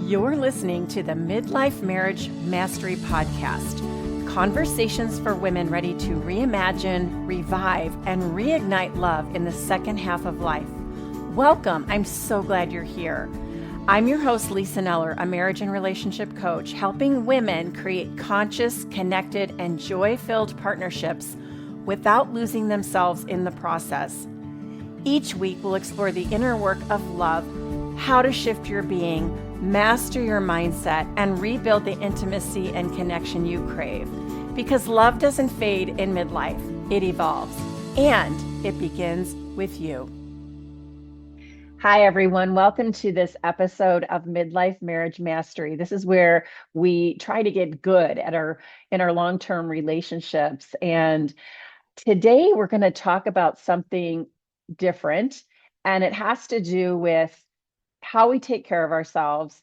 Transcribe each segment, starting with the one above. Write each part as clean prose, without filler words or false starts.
You're listening to the Midlife Marriage Mastery podcast. Conversations for women ready to reimagine, revive, and reignite love in the second half of life. Welcome. I'm so glad you're here. I'm your host, Lisa Kneller, a marriage and relationship coach, helping women create conscious, connected, and joy-filled partnerships without losing themselves in the process. Each week, we'll explore the inner work of love, how to shift your being, master your mindset, and rebuild the intimacy and connection you crave. Because love doesn't fade in midlife, it evolves, and it begins with you. Hi, everyone. Welcome to this episode of Midlife Marriage Mastery. This is where we try to get good at in our long-term relationships. And today we're going to talk about something different, and it has to do with how we take care of ourselves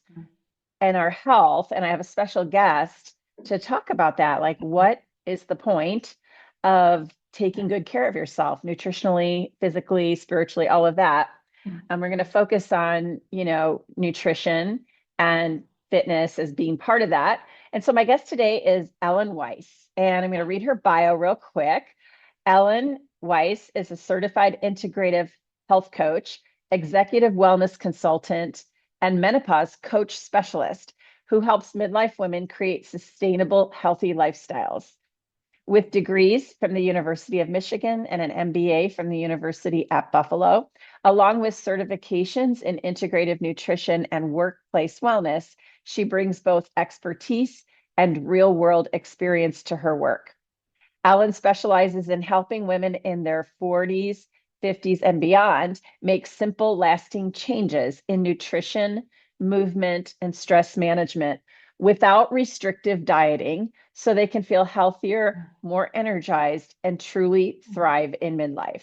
and our health. And I have a special guest to talk about that. Like, what is the point of taking good care of yourself nutritionally, physically, spiritually, all of that? And we're going to focus on, nutrition and fitness as being part of that. And so my guest today is Ellen Weiss, and I'm going to read her bio real quick. Ellen Weiss is a certified integrative health coach, executive wellness consultant, and menopause coach specialist who helps midlife women create sustainable, healthy lifestyles. With degrees from the University of Michigan and an MBA from the University at Buffalo, along with certifications in integrative nutrition and workplace wellness, she brings both expertise and real-world experience to her work. Ellen specializes in helping women in their 40s, 50s, and beyond make simple, lasting changes in nutrition, movement, and stress management without restrictive dieting, so they can feel healthier, more energized, and truly thrive in midlife.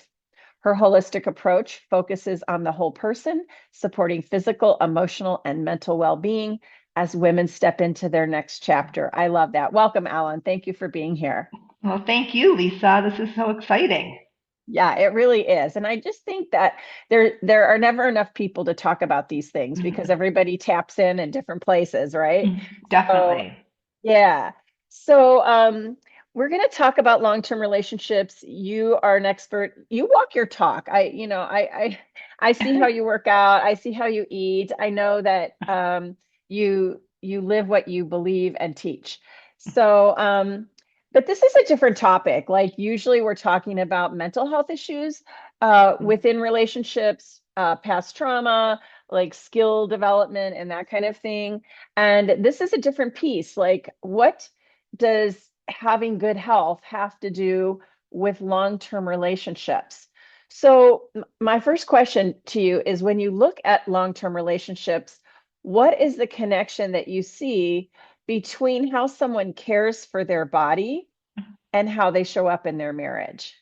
Her holistic approach focuses on the whole person, supporting physical, emotional, and mental well-being as women step into their next chapter. I love that. Welcome, Ellen. Thank you for being here. Well, thank you, Lisa. This is so exciting. Yeah, it really is. And I just think that there are never enough people to talk about these things because everybody taps in different places, right? So, Definitely. yeah. So we're going to talk about long-term relationships. You are an expert. You walk your talk. I see how you work out. I see how you eat. I know that you live what you believe and teach. So but this is a different topic. Like, usually we're talking about mental health issues within relationships, past trauma, like skill development and that kind of thing. And this is a different piece. Like, what does having good health have to do with long-term relationships? So my first question to you is, when you look at long-term relationships, what is the connection that you see between how someone cares for their body and how they show up in their marriage?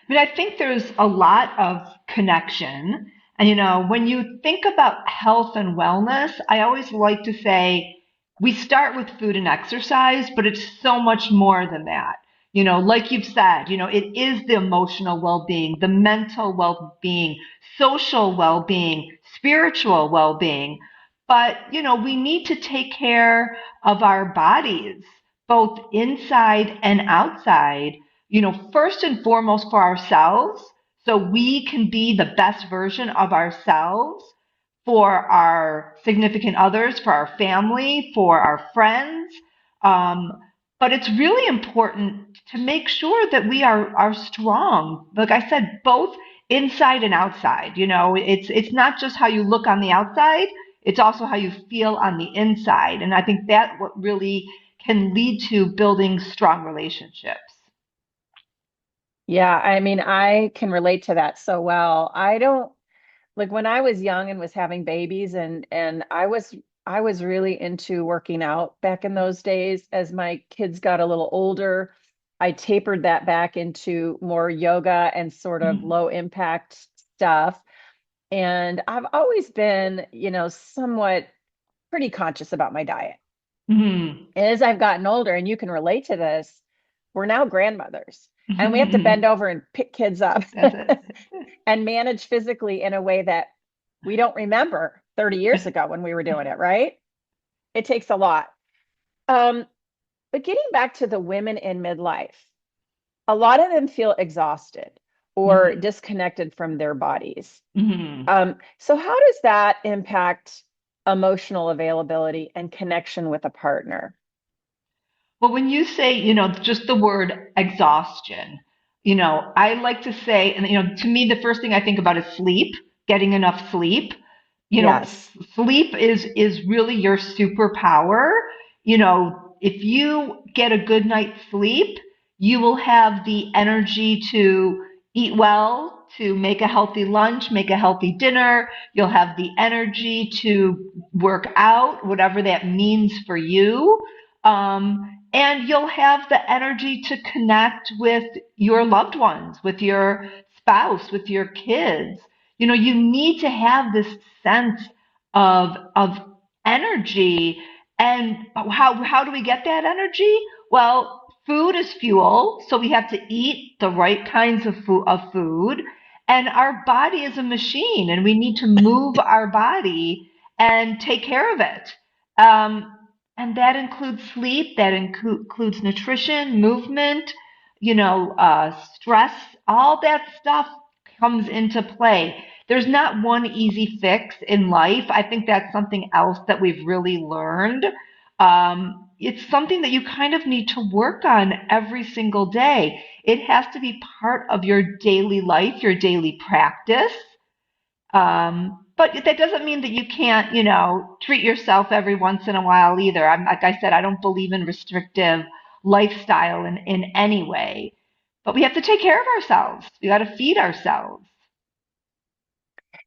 I think there's a lot of connection. And, when you think about health and wellness, I always like to say we start with food and exercise, but it's so much more than that. Like you've said, it is the emotional well-being, the mental well-being, social well-being, spiritual well-being. But, we need to take care of our bodies, both inside and outside, first and foremost for ourselves, so we can be the best version of ourselves for our significant others, for our family, for our friends. But it's really important to make sure that we are strong. Like I said, both inside and outside. It's not just how you look on the outside, it's also how you feel on the inside. And I think that what really can lead to building strong relationships. Yeah, I mean, I can relate to that so well. I don't like, when I was young and was having babies, and I was really into working out back in those days. As my kids got a little older, I tapered that back into more yoga and sort of low impact stuff. And I've always been, somewhat pretty conscious about my diet. Mm-hmm. As I've gotten older, and you can relate to this, we're now grandmothers and we have to Mm-hmm. bend over and pick kids up That's it. and manage physically in a way that we don't remember 30 years ago when we were doing it, right? It takes a lot. Um, but getting back to the women in midlife, a lot of them feel exhausted or Hmm. disconnected from their bodies. Hmm. So how does that impact emotional availability and connection with a partner? Well, when you say, just the word exhaustion, I like to say, and, to me, the first thing I think about is sleep, getting enough sleep. Yes. Sleep is really your superpower. If you get a good night's sleep, you will have the energy to eat well, to make a healthy lunch, make a healthy dinner. You'll have the energy to work out, whatever that means for you. And you'll have the energy to connect with your loved ones, with your spouse, with your kids. You need to have this sense of energy. And how do we get that energy? Well, food is fuel, so we have to eat the right kinds of food. And our body is a machine, and we need to move our body and take care of it. Um, and that includes sleep, that includes nutrition, movement, stress, all that stuff comes into play. There's not one easy fix in life. I think that's something else that we've really learned. It's something that you kind of need to work on every single day. It has to be part of your daily life, your daily practice. But that doesn't mean that you can't, treat yourself every once in a while either. Like I said, I don't believe in restrictive lifestyle in any way. But we have to take care of ourselves. We got to feed ourselves.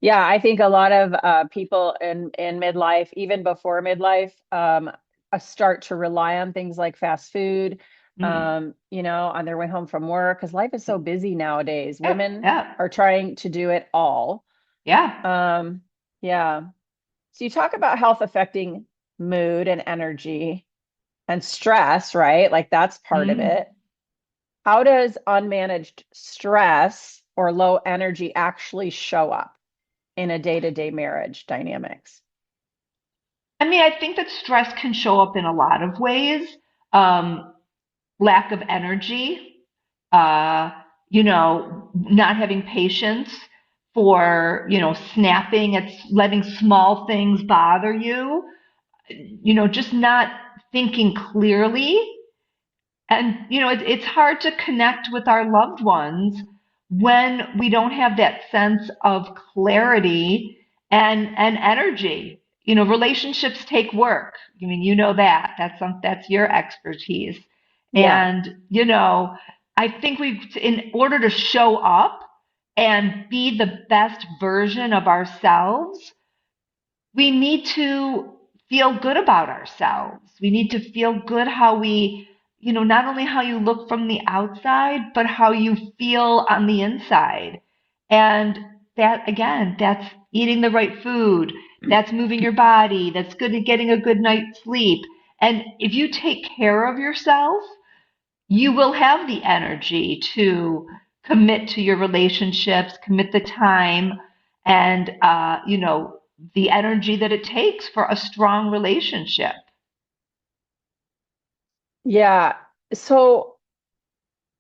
Yeah, I think a lot of people in midlife, even before midlife, start to rely on things like fast food, Mm. on their way home from work, because life is so busy nowadays. Yeah, Women yeah, are trying to do it all. yeah. Um, yeah. So you talk about health affecting mood and energy and stress, right? Like that's part of Mm. it. How does unmanaged stress or low energy actually show up in a day-to-day marriage dynamics? I mean, I think that stress can show up in a lot of ways. Um, Lack of energy, uh, not having patience for, snapping at letting small things bother you, just not thinking clearly. And, it's hard to connect with our loved ones when we don't have that sense of clarity and energy. Relationships take work. I mean, that. That's your expertise. Yeah. And, I think in order to show up and be the best version of ourselves, we need to feel good about ourselves. We need to feel good how we, not only how you look from the outside, but how you feel on the inside. And that, again, that's eating the right food. That's moving your body. That's good at getting a good night's sleep. And if you take care of yourself, you will have the energy to commit to your relationships, commit the time, and the energy that it takes for a strong relationship. Yeah. So,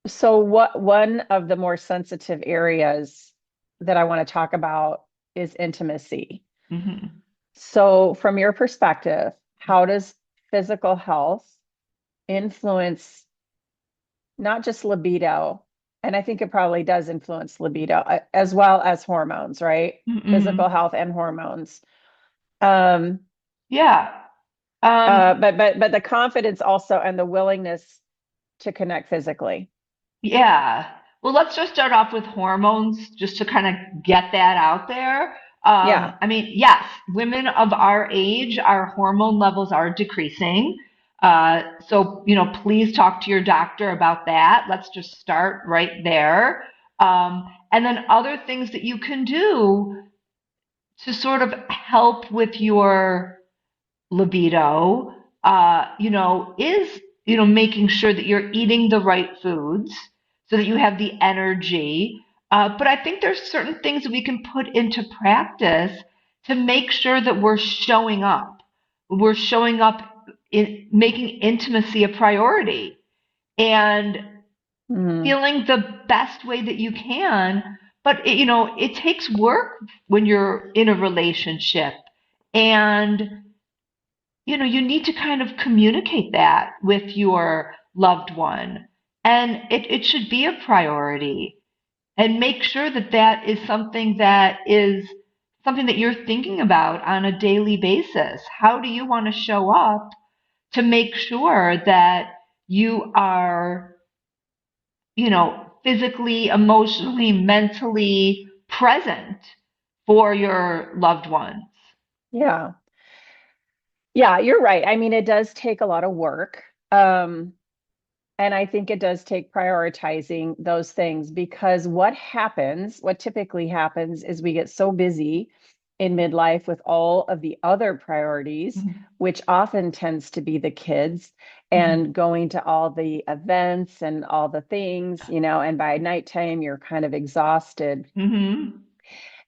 so what one of the more sensitive areas that I want to talk about is intimacy. Hmm. So, from your perspective, how does physical health influence not just libido, and I think it probably does influence libido as well as hormones, right? Physical Hmm. health and hormones. Um, Yeah. but the confidence also and the willingness to connect physically. Yeah. Well, let's just start off with hormones, just to kind of get that out there. Yeah. I mean, yes, women of our age, our hormone levels are decreasing. So, please talk to your doctor about that. Let's just start right there. And then other things that you can do to sort of help with your libido, is, making sure that you're eating the right foods so that you have the energy. But I think there's certain things that we can put into practice to make sure that we're showing up. We're showing up in making intimacy a priority and Mhm. feeling the best way that you can. But it takes work when you're in a relationship, and you need to kind of communicate that with your loved one, and it should be a priority, and make sure that that is something that you're thinking about on a daily basis. How do you want to show up to make sure that you are, physically, emotionally, mentally present for your loved ones? Yeah. Yeah, you're right. I mean, it does take a lot of work. And I think it does take prioritizing those things, because what typically happens is we get so busy in midlife with all of the other priorities, Mhm. which often tends to be the kids Mhm. and going to all the events and all the things, and by nighttime, you're kind of exhausted. Mhm.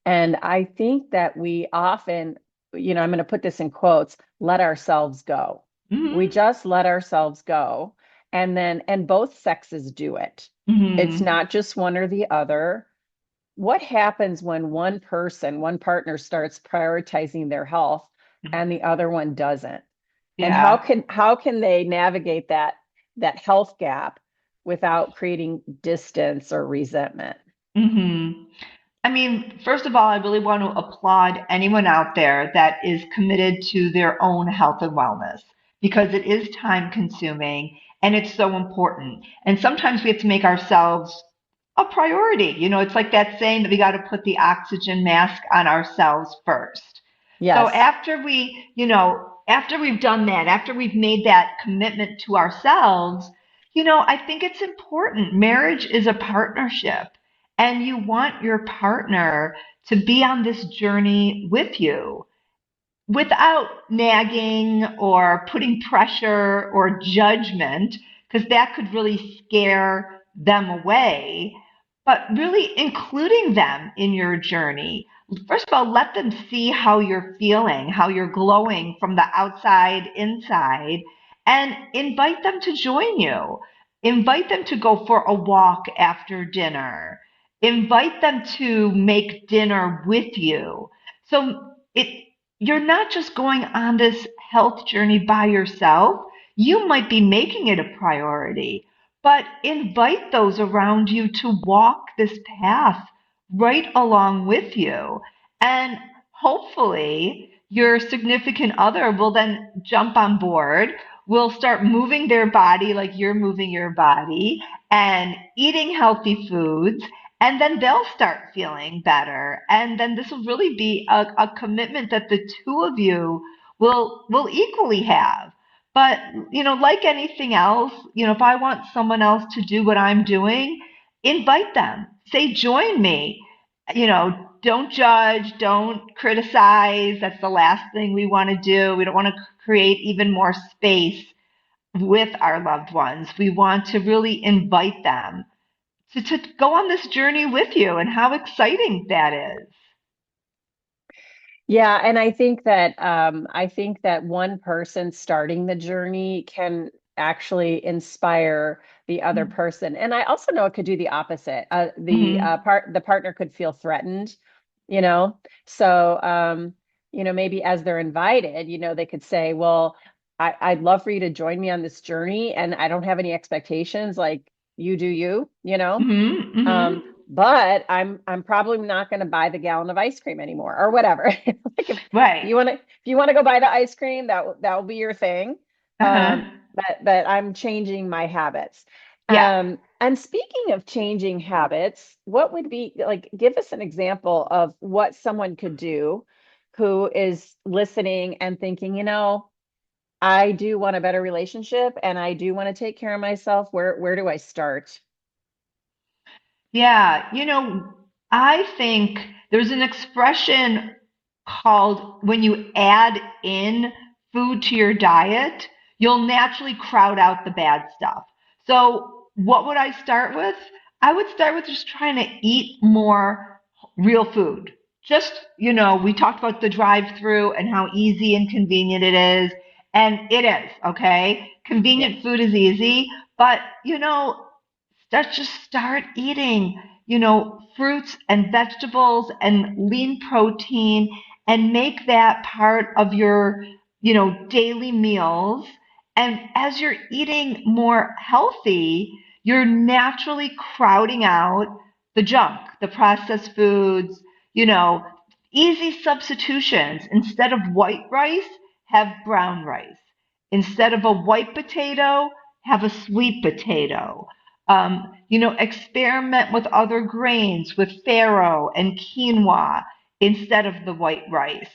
And I think that we often, I'm going to put this in quotes, let ourselves go. We Mhm. just let ourselves go. And both sexes do it. It's Mhm. not just one or the other. What happens when one partner starts prioritizing their health and the other one doesn't? And how Yeah. can they navigate that health gap without creating distance or resentment? Mhm. I mean, first of all, I really want to applaud anyone out there that is committed to their own health and wellness, because it is time consuming and it's so important. And sometimes we have to make ourselves a priority. It's like that saying that we got to put the oxygen mask on ourselves first. So Yes. after we've done that, after we've made that commitment to ourselves, I think it's important. Marriage is a partnership, and you want your partner to be on this journey with you without nagging or putting pressure or judgment, because that could really scare them away, but really including them in your journey. First of all, let them see how you're feeling, how you're glowing from the outside inside, and invite them to join you. Invite them to go for a walk after dinner. Invite them to make dinner with you. So you're not just going on this health journey by yourself. You might be making it a priority, but invite those around you to walk this path right along with you. And hopefully, your significant other will then jump on board, will start moving their body like you're moving your body, and eating healthy foods, and then they'll start feeling better, and then this will really be a commitment that the two of you will equally have. But like anything else, if I want someone else to do what I'm doing, invite them, say join me. Don't judge, don't criticize. That's the last thing we want to do. We don't want to create even more space with our loved ones. We want to really invite them to go on this journey with you, and how exciting that is. Yeah, and I think that one person starting the journey can actually inspire the other person. And I also know it could do the opposite. Mm-hmm. The partner could feel threatened, you know. So maybe as they're invited, they could say, "Well, I'd love for you to join me on this journey, and I don't have any expectations, like you do you, you know." Mm-hmm. Um, Mm-hmm. but I'm probably not going to buy the gallon of ice cream anymore or whatever. Like if Right. you want to go buy the ice cream, that will be your thing. Uh-huh. But I'm changing my habits. Yeah. And speaking of changing habits, what would be like, give us an example of what someone could do who is listening and thinking, I do want a better relationship and I do want to take care of myself. Where do I start? Yeah. I think there's an expression called, when you add in food to your diet, you'll naturally crowd out the bad stuff. So, what would I start with? I would start with just trying to eat more real food. just, we talked about the drive-through and how easy and convenient it is. And it is, okay? Yeah. Convenient food is easy, but, let's just start eating, fruits and vegetables and lean protein and make that part of your, daily meals. And as you're eating more healthy, you're naturally crowding out the junk, the processed foods, you know, easy substitutions. Instead of white rice, have brown rice. Instead of a white potato, have a sweet potato. Experiment with other grains, with farro and quinoa instead of the white rice.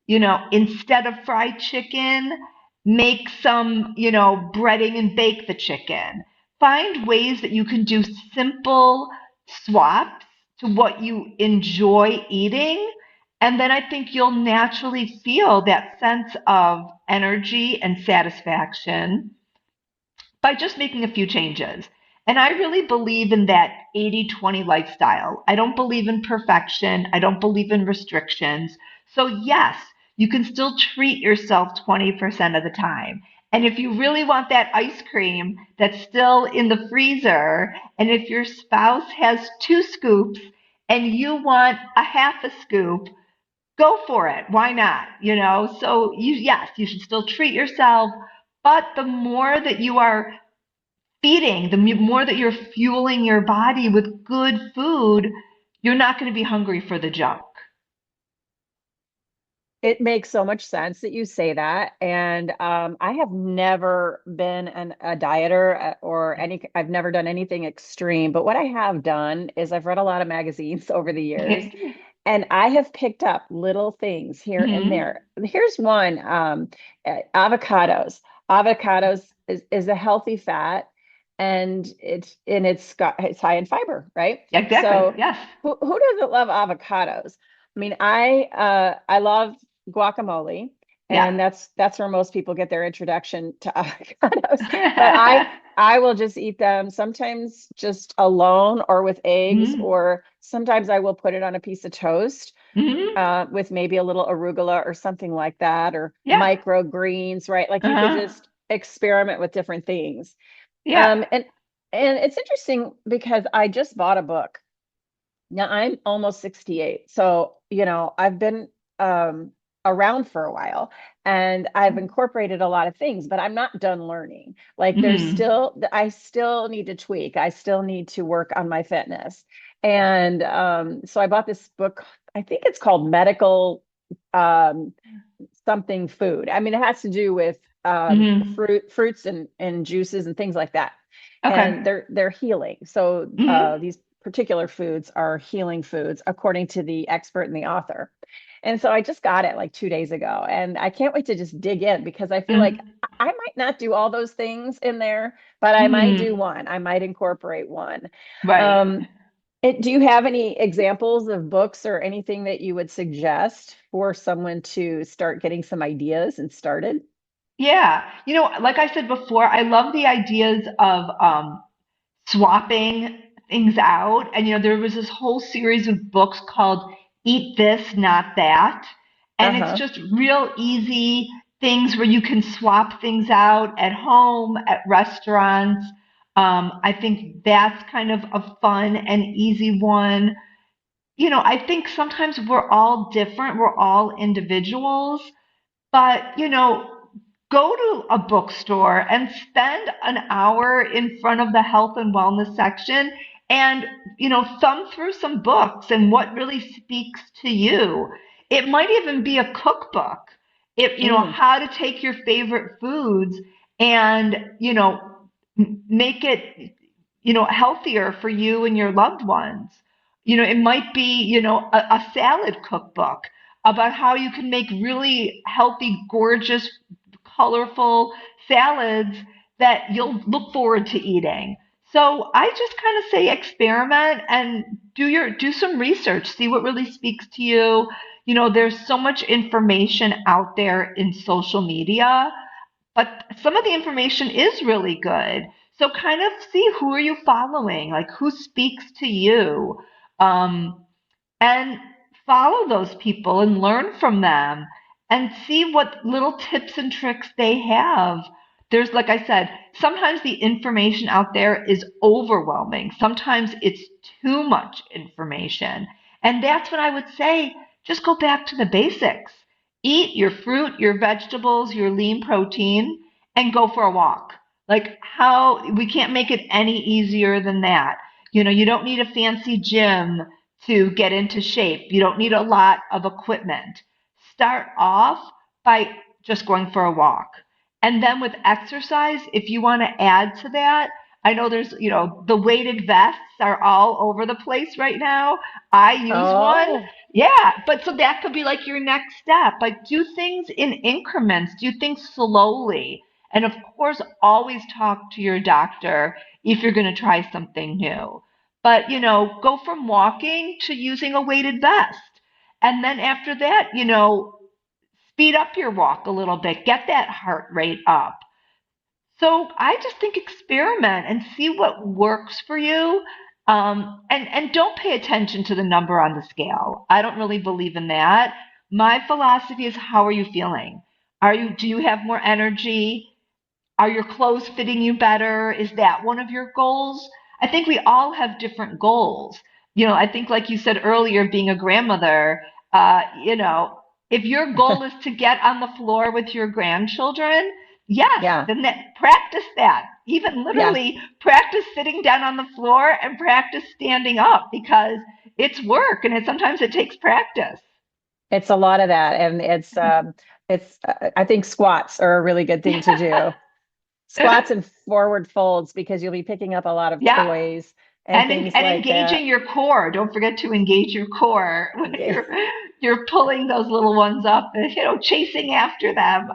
Instead of fried chicken, make some, breading and bake the chicken. Find ways that you can do simple swaps to what you enjoy eating. And then I think you'll naturally feel that sense of energy and satisfaction by just making a few changes. And I really believe in that 80-20 lifestyle. I don't believe in perfection. I don't believe in restrictions. So yes, you can still treat yourself 20% of the time. And if you really want that ice cream that's still in the freezer, and if your spouse has 2 scoops and you want a half a scoop, go for it. Why not? So yes, you should still treat yourself, but the more that you are feeding, the more that you're fueling your body with good food, you're not going to be hungry for the junk. It makes so much sense that you say that. And I have never been a dieter or I've never done anything extreme. But what I have done is I've read a lot of magazines over the years, and I have picked up little things here and Hmm. there. Here's one, avocados. Avocados is a healthy fat, and it's high in fiber, right? Exactly. So Yes. who doesn't love avocados? I mean, I love guacamole, Yeah. and that's where most people get their introduction to avocados. But I will just eat them sometimes just alone or with eggs, Hmm. or sometimes I will put it on a piece of toast Hmm. with maybe a little arugula or something like that, or Yeah. microgreens, right? Like you could Uh-huh. just experiment with different things. Yeah. And it's interesting because I just bought a book. Now I'm almost 68. So, I've been around for a while, and I've incorporated a lot of things, but I'm not done learning. Like Hmm. I still need to tweak. I still need to work on my fitness. And so I bought this book. I think it's called Medical um, something food. I mean, it has to do with Hmm. fruits and juices and things like that. Okay. And they're healing. So Hmm. these particular foods are healing foods, according to the expert and the author. And so I just got it like 2 days ago, and I can't wait to just dig in because I feel like I might not do all those things in there, but I might do Hmm. one. I might incorporate one. Right. Um, do you have any examples of books or anything that you would suggest for someone to start getting some ideas and started? Yeah. Like I said before, I love the ideas of swapping things out. And there was this whole series of books called Eat This, Not That. And it's Uh-huh. just real easy things where you can swap things out at home, at restaurants. I think that's kind of a fun and easy one. I think sometimes we're all different, we're all individuals, but, go to a bookstore and spend an hour in front of the health and wellness section and, thumb through some books and what really speaks to you. It might even be a cookbook. Mm. How to take your favorite foods and, make it, healthier for you and your loved ones. It might be, a salad cookbook about how you can make really healthy, gorgeous, colorful salads that you'll look forward to eating. So I just kind of say experiment and do some research, see what really speaks to you. There's so much information out there in social media, but some of the information is really good. So kind of see, who are you following? Like, who speaks to you? Um, and follow those people and learn from them and see what little tips and tricks they have. There's, like I said, sometimes the information out there is overwhelming. Sometimes it's too much information. And that's when I would say, just go back to the basics. Eat your fruit, your vegetables, your lean protein, and go for a walk. Like, how we can't make it any easier than that. You don't need a fancy gym to get into shape. You don't need a lot of equipment. Start off by just going for a walk. And then with exercise, if you want to add to that, I know the weighted vests are all over the place right now. I use one. Oh, Yeah, but so that could be like your next step. Like, do things in increments, do things slowly. And of course, always talk to your doctor if you're going to try something new. But, go from walking to using a weighted vest. And then after that, speed up your walk a little bit, get that heart rate up. So I just think experiment and see what works for you. And don't pay attention to the number on the scale. I don't really believe in that. My philosophy is, how are you feeling? Do you have more energy? Are your clothes fitting you better? Is that one of your goals? I think we all have different goals. I think, like you said earlier, being a grandmother, if your goal is to get on the floor with your grandchildren, yes, yeah. then practice that. Even Yeah. literally practice sitting down on the floor and practice standing up, because it's work and sometimes it takes practice. It's a lot of that. And I think squats are a really good thing to do. Squats and forward folds, because you'll be picking up a lot of Yeah. toys and And things and like engaging that. your core. Don't forget to engage your core when you're pulling those little ones up and chasing after them.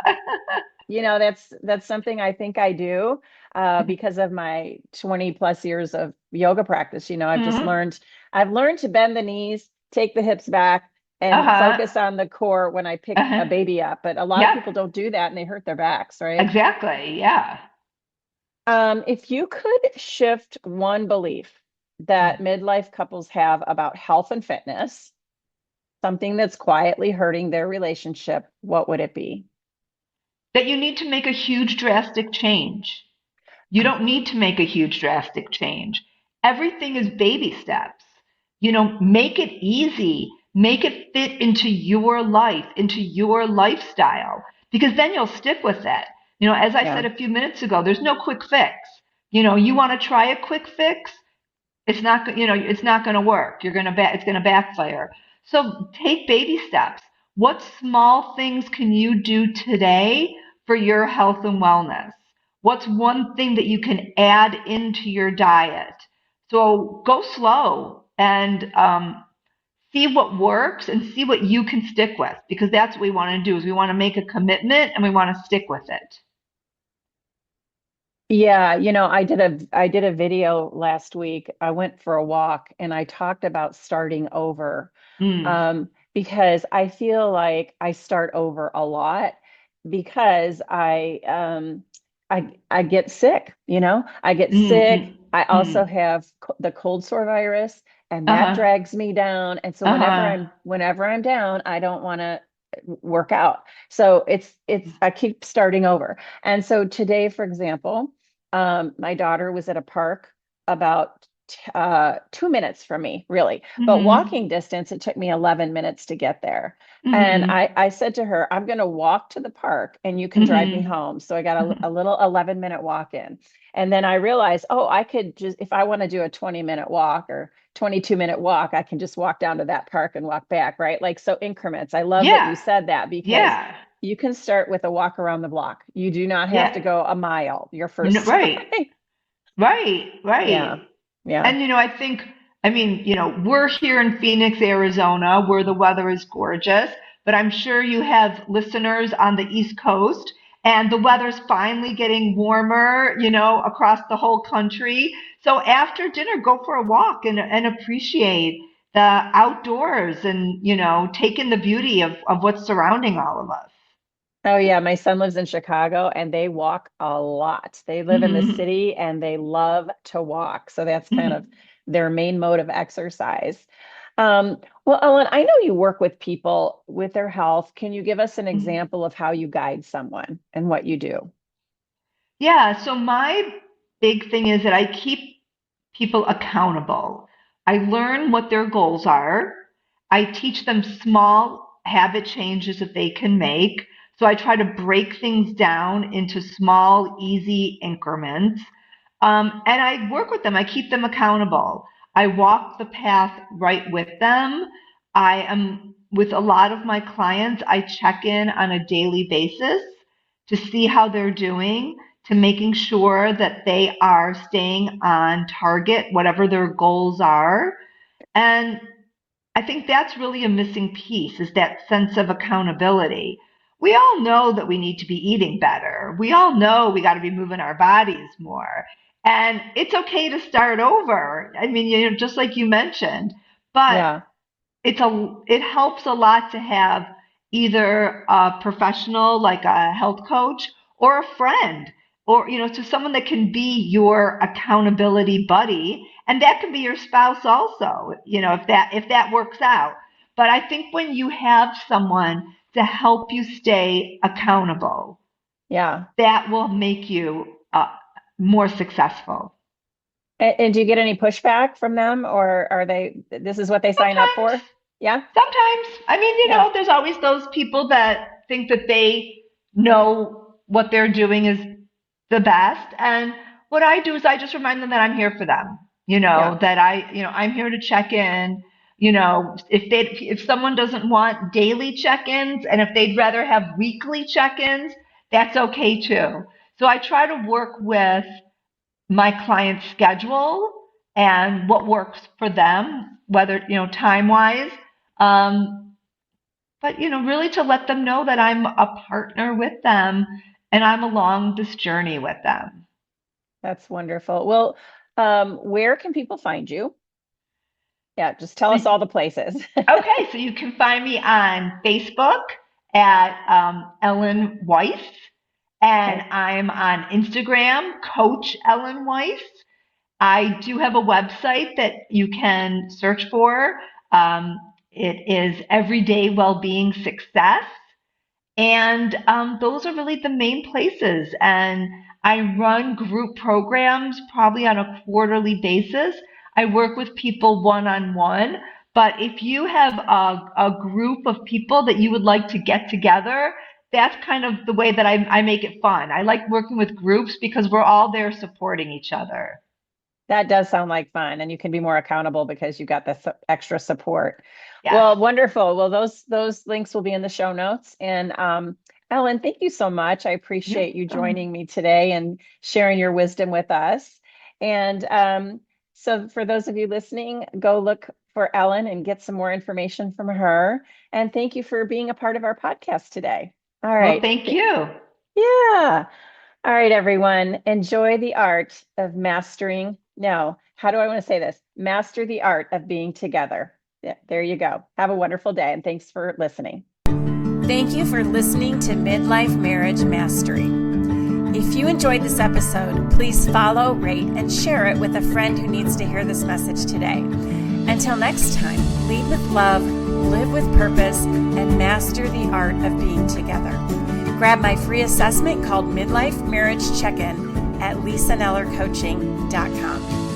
That's something I think I do because of my 20 plus years of yoga practice. Mhm. I've learned to bend the knees, take the hips back, and Uh-huh. focus on the core when I pick Uh-huh. a baby up. But a lot of Yep. people don't do that and they hurt their backs, right? Exactly. Yeah. If you could shift one belief that midlife couples have about health and fitness, something that's quietly hurting their relationship, what would it be? That you need to make a huge drastic change. You don't Okay. need to make a huge drastic change. Everything is baby steps. Make it easy. Make it fit into your life, into your lifestyle, because then you'll stick with it. As I Yeah. said a few minutes ago, there's no quick fix. You want to try a quick fix, it's not going to work. It's going to backfire. So take baby steps. What small things can you do today for your health and wellness? What's one thing that you can add into your diet? So go slow and see what works and see what you can stick with, because that's what we want to do. Is we want to make a commitment and we want to stick with it. Yeah, I did a video last week. I went for a walk and I talked about starting over. Mm. Because I feel like I start over a lot because I get sick, I get Mm, sick. mm, I also mm. have the cold sore virus and that Uh-huh. drags me down. And so whenever Uh-huh. I'm down, I don't want to work out. So it's I keep starting over. And so today, for example, my daughter was at a park about 2 minutes from me, really. But Mm-hmm. walking distance, it took me 11 minutes to get there. And Mm-hmm. I said to her, I'm going to walk to the park and you can drive me Mm-hmm. home. So I got a little 11-minute walk in. And then I realized, oh, I could just, if I want to do a 20-minute walk or 22-minute walk, I can just walk down to that park and walk back, right? Like, so increments. I love that Yeah. you said that because Yeah. you can start with a walk around the block. You do not have to Yeah. go a mile your first Right. time. Right. Yeah. Right. Yeah. And I mean, we're here in Phoenix, Arizona, where the weather is gorgeous, but I'm sure you have listeners on the East Coast, and the weather's finally getting warmer, across the whole country. So after dinner, go for a walk and appreciate the outdoors and, take in the beauty of what's surrounding all of us. Oh yeah, my son lives in Chicago and they walk a lot. They live in the city and they love to walk. So that's kind of their main mode of exercise. Well, Ellen, I know you work with people with their health. Can you give us an Mhm. example of how you guide someone and what you do? Yeah, so my big thing is that I keep people accountable. I learn what their goals are. I teach them small habit changes that they can make. So I try to break things down into small, easy increments. And I work with them. I keep them accountable. I walk the path right with them. I am with a lot of my clients. I check in on a daily basis to see how they're doing, to making sure that they are staying on target, whatever their goals are. And I think that's really a missing piece is that sense of accountability. We all know that we need to be eating better. We all know we got to be moving our bodies more. And it's okay to start over. I mean, just like you mentioned, but Yeah. it helps a lot to have either a professional like a health coach or a friend or to someone that can be your accountability buddy, and that can be your spouse also, if that works out. But I think when you have someone to help you stay accountable, Yeah. that will make you more successful. And do you get any pushback from them, or this is what they sign up Sometimes for? Yeah. Sometimes, I mean, Yeah. there's always those people that think that they know what they're doing is the best. And what I do is I just remind them that I'm here for them, Yeah. that I'm here to check in. If someone doesn't want daily check-ins and if they'd rather have weekly check-ins, that's okay too. So I try to work with my client's schedule and what works for them, whether, time wise. Um, but, really to let them know that I'm a partner with them and I'm along this journey with them. That's wonderful. Well, where can people find you? Yeah, just tell us Okay, all the places. so you can find me on Facebook at Ellen Weiss, and Okay. I'm on Instagram, Coach Ellen Weiss. I do have a website that you can search for. Um, it is Everyday Wellbeing Success. And those are really the main places. And I run group programs probably on a quarterly basis. I work with people one on one. But if you have a group of people that you would like to get together, that's kind of the way that I make it fun. I like working with groups because we're all there supporting each other. That does sound like fun, and you can be more accountable because you got the extra support. Yes. Well, wonderful. Well, those links will be in the show notes. And Ellen, thank you so much. I You're appreciate you welcome. joining me today and sharing your wisdom with us. And so, for those of you listening, go look for Ellen and get some more information from her. And thank you for being a part of our podcast today. All Well, right. thank you. Yeah. All right, everyone. Enjoy the art of mastering. No, how do I want to say this? Master the art of being together. Yeah, there you go. Have a wonderful day, and thanks for listening. Thank you for listening to Midlife Marriage Mastery. If you enjoyed this episode, please follow, rate, and share it with a friend who needs to hear this message today. Until next time, lead with love, live with purpose, and master the art of being together. Grab my free assessment called Midlife Marriage Check-In at lisanellercoaching.com.